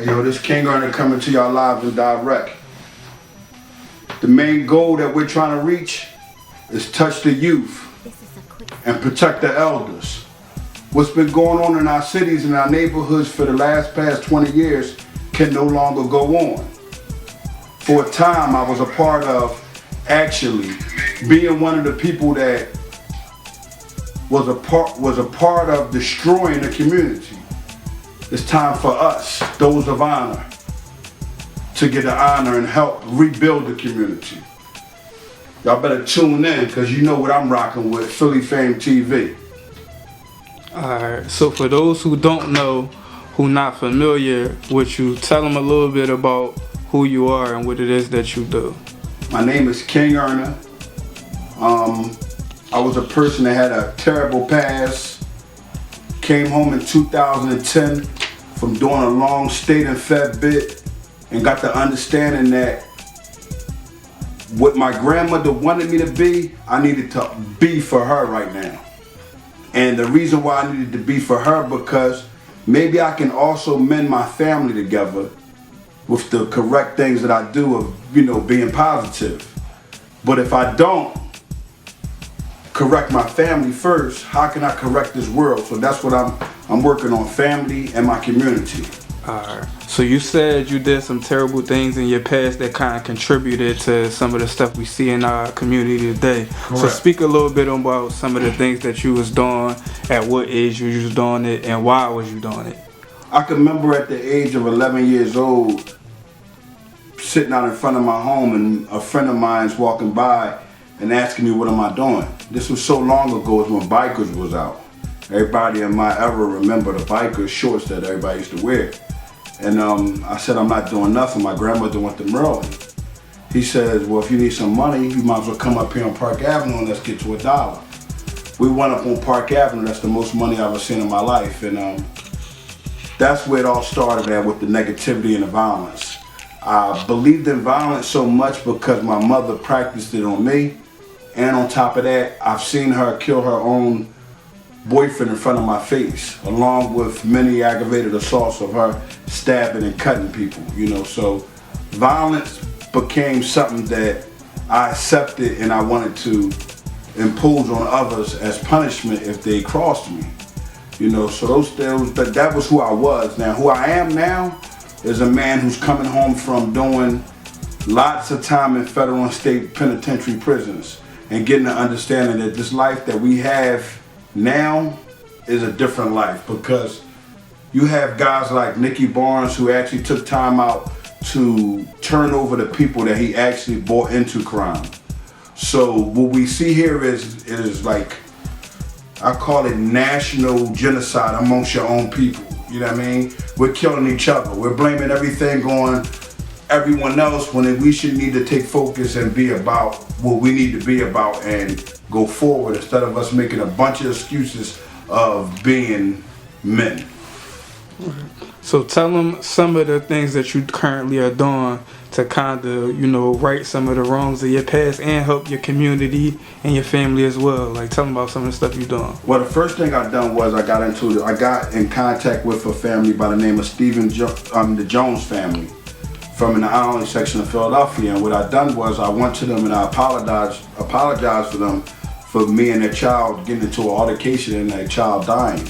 Hey, yo, this King Earner coming to y'all live and direct. The main goal that we're trying to reach is touch the youth and protect the elders. What's been going on in our cities and our neighborhoods for the past 20 years can no longer go on. For a time, I was a part of actually being one of the people that was a part of destroying the community. It's time for us, those of honor, to get the honor and help rebuild the community. Y'all better tune in, because you know what I'm rocking with, F.A.M.E TV. Alright, so for those who don't know, who not familiar with you, tell them a little bit about who you are and what it is that you do. My name is King Earner. I was a person that had a terrible past. Came home in 2010 from doing a long state and Fed bid and got the understanding that what my grandmother wanted me to be, I needed to be for her right now. And the reason why I needed to be for her, because maybe I can also mend my family together with the correct things that I do of, being positive. But if I don't correct my family first, how can I correct this world? So that's what I'm working on, family and my community. Alright, so you said you did some terrible things in your past that kind of contributed to some of the stuff we see in our community today. Correct. So speak a little bit about some of the things that you was doing, at what age you was doing it, and why was you doing it. I can remember at the age of 11 years old, sitting out in front of my home and a friend of mine's walking by and asking me, what am I doing? This was so long ago, when bikers was out. Everybody in my era remember the biker shorts that everybody used to wear. And I said, I'm not doing nothing. My grandmother went to Maryland. He says, well, if you need some money, you might as well come up here on Park Avenue and let's get you $1. We went up on Park Avenue. That's the most money I've ever seen in my life. And that's where it all started at, with the negativity and the violence. I believed in violence so much because my mother practiced it on me. And on top of that, I've seen her kill her own boyfriend in front of my face, along with many aggravated assaults of her stabbing and cutting people, So violence became something that I accepted and I wanted to impose on others as punishment if they crossed me. So that was who I was. Now, who I am now is a man who's coming home from doing lots of time in federal and state penitentiary prisons and getting the understanding that this life that we have now is a different life, because you have guys like Nicky Barnes who actually took time out to turn over the people that he actually brought into crime. So what we see here is like, I call it national genocide amongst your own people. You know what I mean? We're killing each other. We're blaming everything on everyone else when we should need to take focus and be about what we need to be about and go forward, instead of us making a bunch of excuses of being men. So tell them some of the things that you currently are doing to kind of, right some of the wrongs of your past and help your community and your family as well. Like, tell them about some of the stuff you're doing. Well, the first thing I done was I got in contact with a family by the name of the Jones family, from in the Island section of Philadelphia. And what I done was I went to them and I apologized for them for me and their child getting into an altercation and their child dying.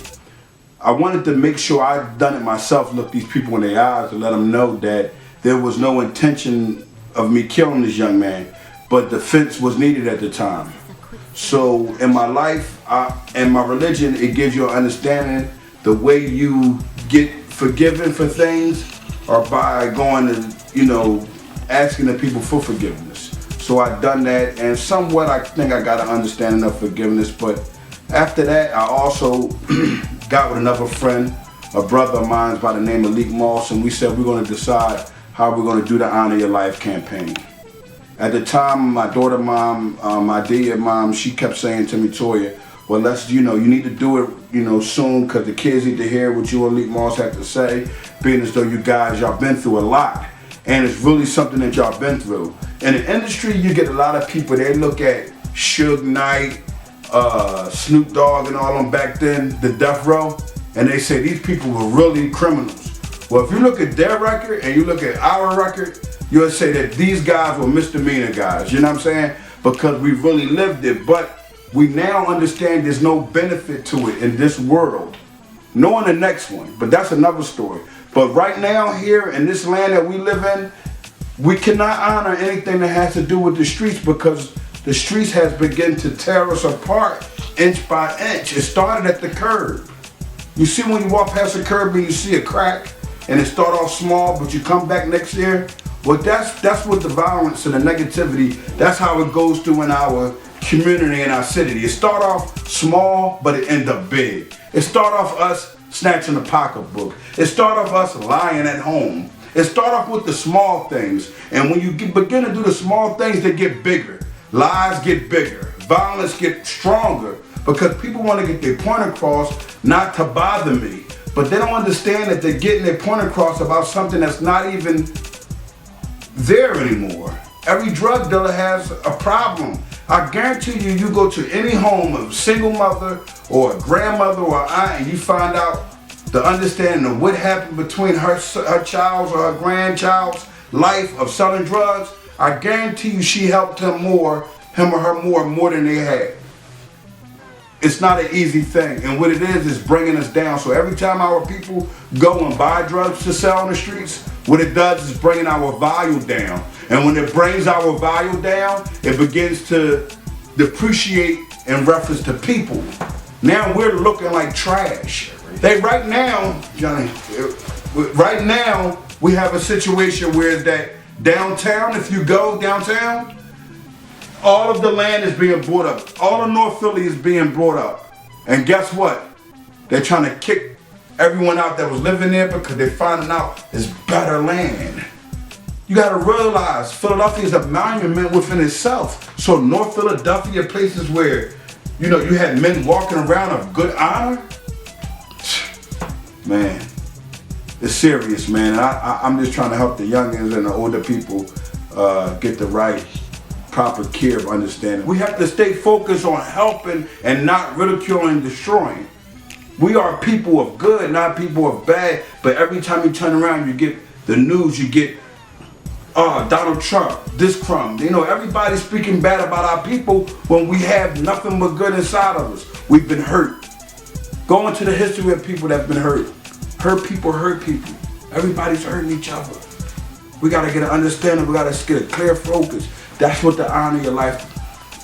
I wanted to make sure I'd done it myself, look these people in their eyes and let them know that there was no intention of me killing this young man, but defense was needed at the time. So in my life and my religion, it gives you an understanding the way you get forgiven for things or by going to, asking the people for forgiveness. So I've done that, and somewhat I think I got an understanding of forgiveness. But after that, I also got with another friend, a brother of mine by the name of Leek Moss, and we said we're going to decide how we're going to do the Honor Your Life campaign. At the time, my daughter mom, my dear mom, she kept saying to me, Toya, well, let's, you need to do it, soon, because the kids need to hear what you and Leek Moss have to say, being as though y'all been through a lot. And it's really something that y'all been through. In the industry, you get a lot of people, they look at Suge Knight, Snoop Dogg and all them back then, the Death Row, and they say these people were really criminals. Well, if you look at their record and you look at our record, you'll say that these guys were misdemeanor guys, you know what I'm saying? Because we really lived it, but we now understand there's no benefit to it in this world. No in the next one, but that's another story. But right now here in this land that we live in, we cannot honor anything that has to do with the streets because the streets has begun to tear us apart inch by inch. It started at the curb. You see when you walk past a curb and you see a crack and it start off small, but you come back next year? Well, that's what the violence and the negativity, that's how it goes through in our community, in our city. It start off small, but it end up big. It start off us snatching a pocketbook. It start off us lying at home. It start off with the small things. And when you begin to do the small things, they get bigger. Lies get bigger. Violence get stronger because people want to get their point across not to bother me. But they don't understand that they're getting their point across about something that's not even there anymore. Every drug dealer has a problem. I guarantee you, you go to any home of a single mother or a grandmother or aunt and you find out the understanding of what happened between her child's or her grandchild's life of selling drugs. I guarantee you she helped him or her more than they had. It's not an easy thing, and what it is bringing us down. So every time our people go and buy drugs to sell on the streets, what it does is bringing our value down. And when it brings our value down, it begins to depreciate in reference to people. Now we're looking like trash. Right now, Johnny, right now we have a situation where that downtown, if you go downtown, all of the land is being bought up. All of North Philly is being brought up. And guess what? They're trying to kick everyone out that was living there because they're finding out it's better land. You gotta realize Philadelphia is a monument within itself. So North Philadelphia, places where, you know, you had men walking around of good honor. Man, it's serious, man. I'm just trying to help the youngins and the older people get the right proper care of understanding. We have to stay focused on helping and not ridiculing and destroying. We are people of good, not people of bad, but every time you turn around, you get the news, you get Donald Trump, this crumb. You know, everybody's speaking bad about our people when we have nothing but good inside of us. We've been hurt. Go into the history of people that have been hurt. Hurt people hurt people. Everybody's hurting each other. We gotta get an understanding, we gotta get a clear focus. That's what the Honor Your Life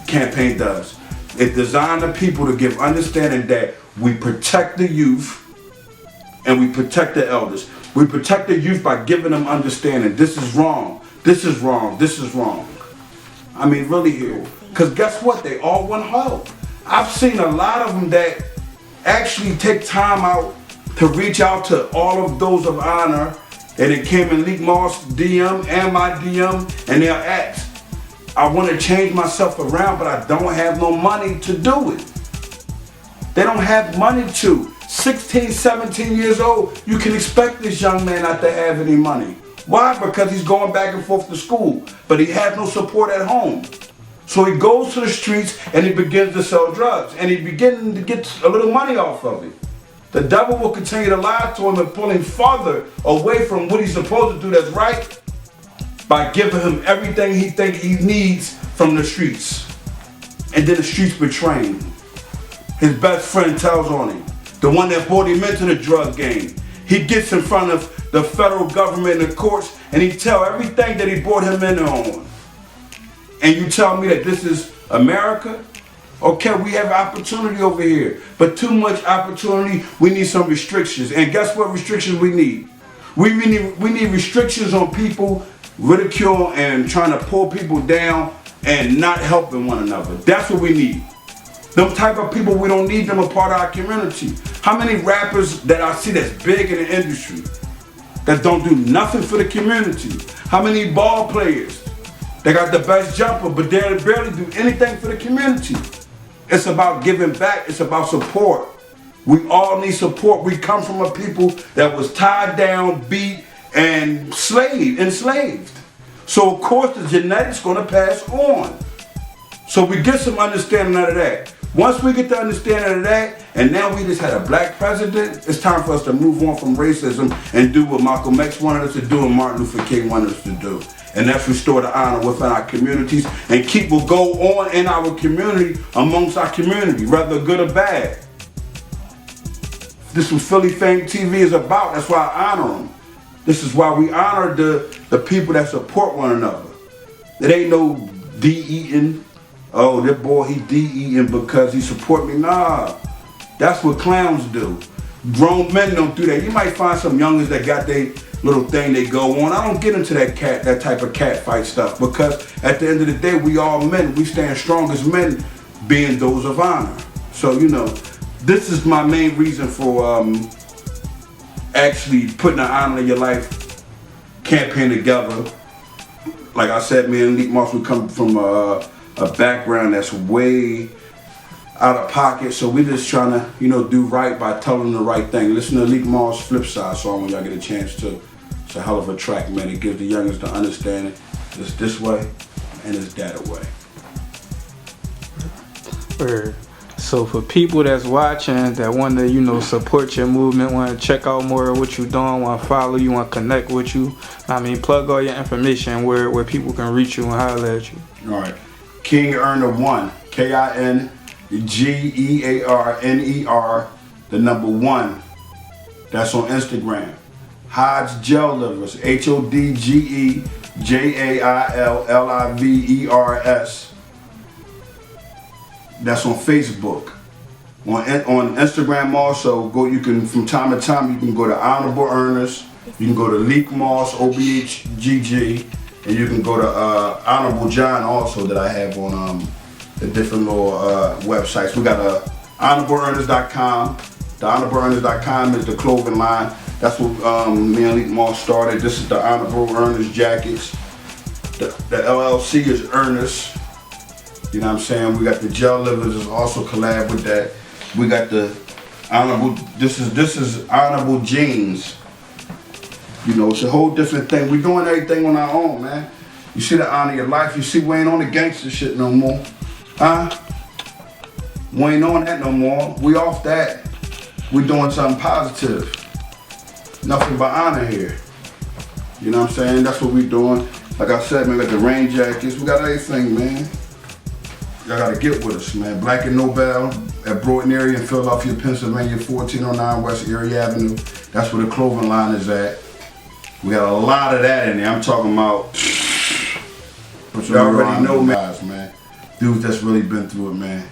campaign does. It designed the people to give understanding that we protect the youth and we protect the elders. We protect the youth by giving them understanding. This is wrong. This is wrong. This is wrong. I mean, really here. Because guess what? They all want help. I've seen a lot of them that actually take time out to reach out to all of those of honor, and it came in Leak Moss DM and my DM, and they'll ask, I want to change myself around, but I don't have no money to do it. They don't have money to. 16, 17 years old, you can expect this young man not to have any money. Why? Because he's going back and forth to school, but he has no support at home. So he goes to the streets and he begins to sell drugs, and he begins to get a little money off of it. The devil will continue to lie to him and pull him farther away from what he's supposed to do that's right by giving him everything he thinks he needs from the streets. And then the streets betray him. His best friend tells on him. The one that brought him into the drug game. He gets in front of the federal government and the courts and he tells everything that he brought him in on. And you tell me that this is America? Okay, we have opportunity over here, but too much opportunity, we need some restrictions. And guess what restrictions we need? We need restrictions on people ridicule and trying to pull people down and not helping one another. That's what we need. Them type of people, we don't need them a part of our community. How many rappers that I see that's big in the industry that don't do nothing for the community? How many ball players that got the best jumper but they barely do anything for the community? It's about giving back. It's about support. We all need support. We come from a people that was tied down, beat, and enslaved. So of course the genetics gonna pass on. So we get some understanding out of that. Once we get the understanding of that, and now we just had a black president, it's time for us to move on from racism and do what Malcolm X wanted us to do and Martin Luther King wanted us to do. And that's restore the honor within our communities and keep what go on in our community amongst our community, whether good or bad. This is what Philly Fame TV is about. That's why I honor them. This is why we honor the people that support one another. It ain't no de-eating. Oh, that boy, he de-eating because he support me. Nah, that's what clowns do. Grown men don't do that. You might find some youngers that got their little thing they go on. I don't get into that type of cat fight stuff because at the end of the day, we all men. We stand strong as men, being those of honor. So, you know, this is my main reason for actually putting an honor in your life campaign together. Like I said, me and Leek Moss, we come from a background that's way out of pocket, so we're just trying to, you know, do right by telling the right thing. Listen to Leek Moss' Flip Side song when y'all get a chance to. It's a hell of a track, man. It gives the youngest the understanding it's this way and it's that way. Word. So for people that's watching that want to, you know, support your movement, want to check out more of what you're doing, want to follow you, want to connect with you, I mean, plug all your information where people can reach you and holler at you. All right. King Earner 1, KINGEARNER, the number 1. That's on Instagram. Hodge Gel Livers, HODGEJAILLIVERS. That's on Facebook. On Instagram also, you can, from time to time, you can go to Honorable Earners, you can go to Leek Moss, OBHGG, and you can go to Honorable John also that I have on the different little websites. We got honorableearners.com. The honorableearners.com is the clothing line. That's what me and Leek Moss started. This is the Honorable Earners jackets. The LLC is Earners. You know what I'm saying? We got the Gel Livers is also collab with that. We got the Honorable, this is Honorable Jeans. You know, it's a whole different thing. We're doing everything on our own, man. You see the honor your life. You see we ain't on the gangster shit no more. Huh? We ain't on that no more. We off that. We doing something positive. Nothing but honor here. You know what I'm saying? That's what we doing. Like I said, man, we got the rain jackets. We got everything, man. Y'all gotta get with us, man. Black and Nobel at Broughton area in Philadelphia, Pennsylvania, 1409 West Erie Avenue. That's where the clothing line is at. We got a lot of that in there. I'm talking about, you already know, man. Dudes that's really been through it, man.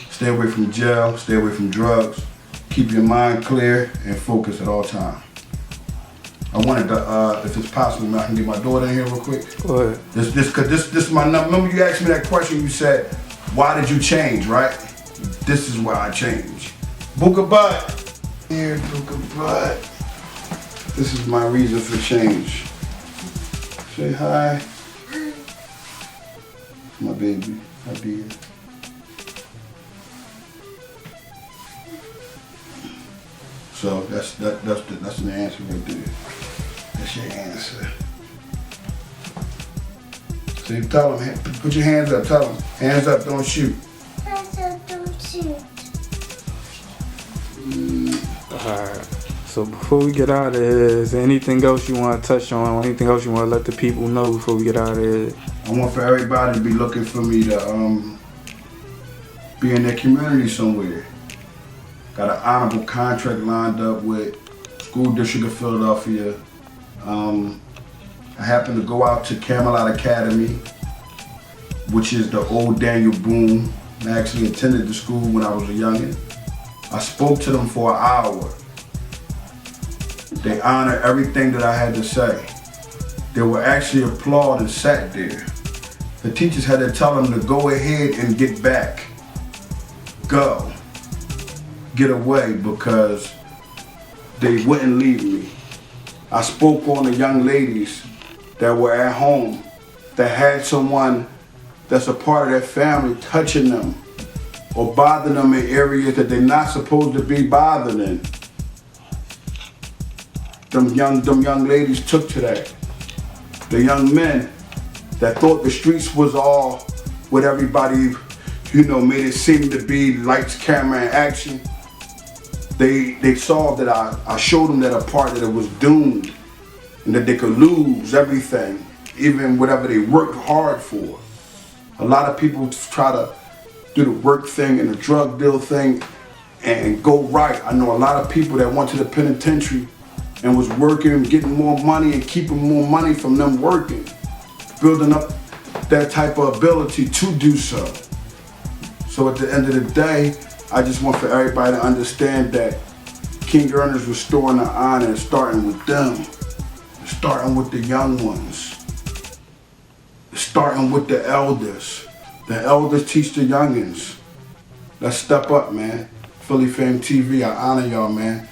Stay away from jail, stay away from drugs. Keep your mind clear and focused at all times. I wanted to, if it's possible, man, I can get my daughter in here real quick. Go ahead. This is my number. Remember you asked me that question, you said, why did you change, right? This is why I changed. Booga Butt. Here, Booga Butt. This is my reason for change. Say hi. My baby, my dear. So that's the answer right there. That's your answer. So you tell them, put your hands up, tell them. Hands up, don't shoot. Hands up, don't shoot. Alright. So before we get out of here, is there anything else you want to touch on or anything else you want to let the people know before we get out of here? I want for everybody to be looking for me to be in their community somewhere. Got an honorable contract lined up with School District of Philadelphia. I happened to go out to Camelot Academy, which is the old Daniel Boone. I actually attended the school when I was a youngin'. I spoke to them for an hour. They honored everything that I had to say. They were actually applauded and sat there. The teachers had to tell them to go ahead and get back. Go. Get away, because they wouldn't leave me. I spoke on the young ladies that were at home that had someone that's a part of their family touching them or bothering them in areas that they're not supposed to be bothered in. Them young ladies took to that. The young men that thought the streets was all what everybody, made it seem to be lights, camera, and action. They saw that I showed them that a part that it was doomed and that they could lose everything, even whatever they worked hard for. A lot of people try to do the work thing and the drug deal thing and go right. I know a lot of people that went to the penitentiary and was working, getting more money and keeping more money from them working, building up that type of ability to do so. So at the end of the day, I just want for everybody to understand that King Earners restoring the honor and starting with them, starting with the young ones, starting with the elders. The elders teach the youngins. Let's step up, man. Philly F.A.M.E TV, I honor y'all, man.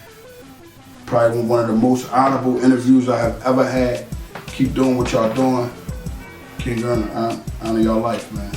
Probably one of the most honorable interviews I have ever had. Keep doing what y'all doing. King Earner, I honor y'all life, man.